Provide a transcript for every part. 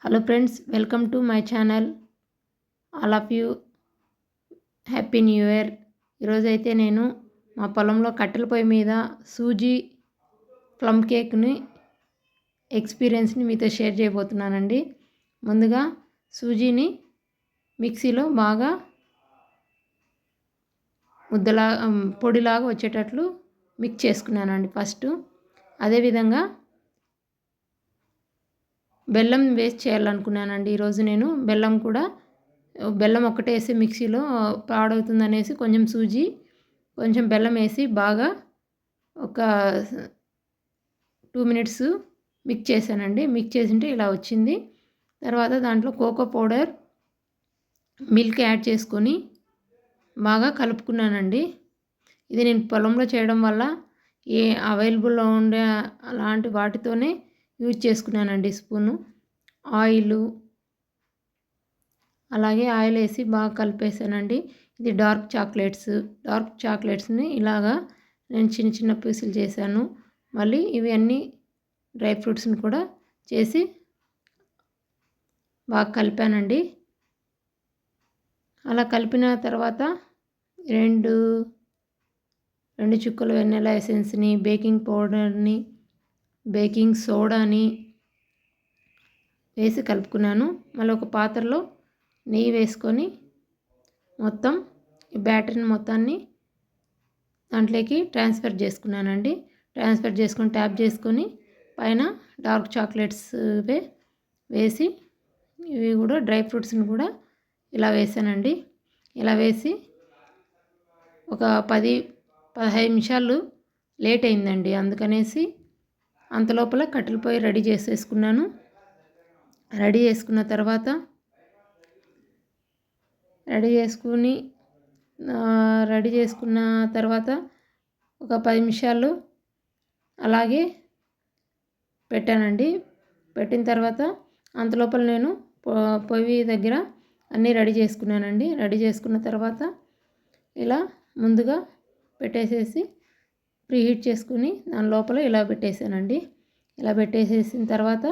Hello friends, welcome to my channel. All of you happy new year. ఈరోజైతే నేను మా పొలంలో కట్టెల పొయ్యి మీద సూజీ ప్లమ్ కేక్ని ఎక్స్పీరియన్స్ని మీతో షేర్ చేయబోతున్నానండి. ముందుగా సూజీని మిక్సీలో బాగా పొడిలాగా వచ్చేటట్లు మిక్స్ చేసుకున్నానండి ఫస్ట్. అదేవిధంగా బెల్లం వేసి చేయాలనుకున్నానండి ఈరోజు. నేను బెల్లం ఒక్కటే వేసి మిక్సీలో పాడవుతుందనేసి కొంచెం సూజీ కొంచెం బెల్లం వేసి బాగా ఒక 2 మినిట్స్ మిక్స్ చేశానండి. మిక్స్ చేసింటే ఇలా వచ్చింది. తర్వాత దాంట్లో కోకో పౌడర్, మిల్క్ యాడ్ చేసుకొని బాగా కలుపుకున్నానండి. ఇది నేను పొలంలో చేయడం వల్ల అవైలబుల్లో ఉండే అలాంటి వాటితోనే యూజ్ చేసుకున్నానండి. స్పూను ఆయిల్ వేసి బాగా కలిపేసానండి. ఇది డార్క్ చాక్లెట్స్ని ఇలాగా నేను చిన్న చిన్న పీసులు చేశాను. మళ్ళీ ఇవి అన్నీ డ్రై ఫ్రూట్స్ని కూడా చేసి బాగా కలిపానండి. అలా కలిపిన తర్వాత రెండు చుక్కల వెన్నెల ఎసెన్స్ని, బేకింగ్ పౌడర్ని, బేకింగ్ సోడాని వేసి కలుపుకున్నాను. మళ్ళీ ఒక పాత్రలో నెయ్యి వేసుకొని మొత్తం ఈ బ్యాటరీని మొత్తాన్ని దాంట్లోకి ట్రాన్స్ఫర్ చేసుకున్నానండి. ట్రాన్స్ఫర్ చేసుకొని ట్యాప్ చేసుకొని పైన డార్క్ చాక్లెట్స్ వేసి ఇవి కూడా డ్రై ఫ్రూట్స్ని కూడా ఇలా వేసానండి. ఇలా వేసి ఒక 10-15 నిమిషాలు లేట్ అయిందండి. అందుకనేసి అంతలోపల కట్టెల పొయ్యి రెడీ చేసుకున్న తర్వాత ఒక 10 నిమిషాలు అలాగే పెట్టానండి. పెట్టిన తర్వాత అంతలోపల నేను పొయ్యి దగ్గర అన్నీ రెడీ చేసుకున్నానండి. రెడీ చేసుకున్న తర్వాత ఇలా ముందుగా పెట్టేసేసి ప్రీహీట్ చేసుకుని దాని లోపల ఇలా పెట్టేసానండి. ఇలా పెట్టేసేసిన తర్వాత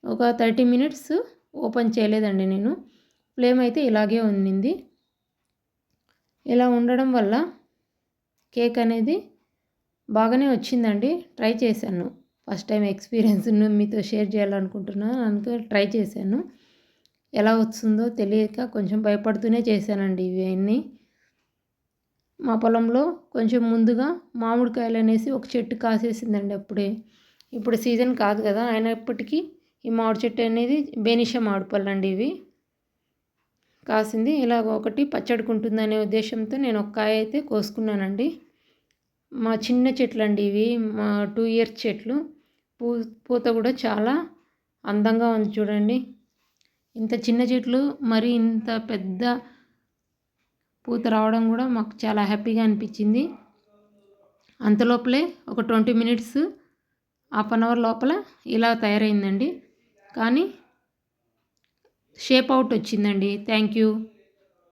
ఒక 30 మినిట్స్ ఓపెన్ చేయలేదండి నేను. ఫ్లేమ్ అయితే ఇలాగే ఉండింది. ఇలా ఉండడం వల్ల కేక్ అనేది బాగానే వచ్చిందండి. ట్రై చేశాను. ఫస్ట్ టైం ఎక్స్పీరియన్స్ను మీతో షేర్ చేయాలనుకుంటున్నాను. అందుకే ట్రై చేశాను. ఎలా వస్తుందో తెలియక కొంచెం భయపడుతూనే చేశానండి ఇవన్నీ. మా పొలంలో కొంచెం ముందుగా మామిడికాయలు అనేసి ఒక చెట్టు కాసేసిందండి అప్పుడే. ఇప్పుడు సీజన్ కాదు కదా, అయినప్పటికీ ఈ మామిడి చెట్టు అనేది బెనీషా మామిడి పళ్ళు అండి. ఇవి కాసింది. ఇలా ఒకటి పచ్చడికి ఉంటుందనే ఉద్దేశంతో నేను ఒక కాయ అయితే కోసుకున్నానండి. మా చిన్న చెట్లు అండి ఇవి, మా 2 ఇయర్స్ చెట్లు. పూత కూడా చాలా అందంగా ఉంది చూడండి. ఇంత చిన్న చెట్లు మరి ఇంత పెద్ద పూత రావడం కూడా మాకు చాలా హ్యాపీగా అనిపించింది. అంతలోపలే ఒక 20 మినిట్స్, హాఫ్ అన్ అవర్ లోపల ఇలా తయారైందండి. కానీ షేప్ అవుట్ వచ్చిందండి. Thank you.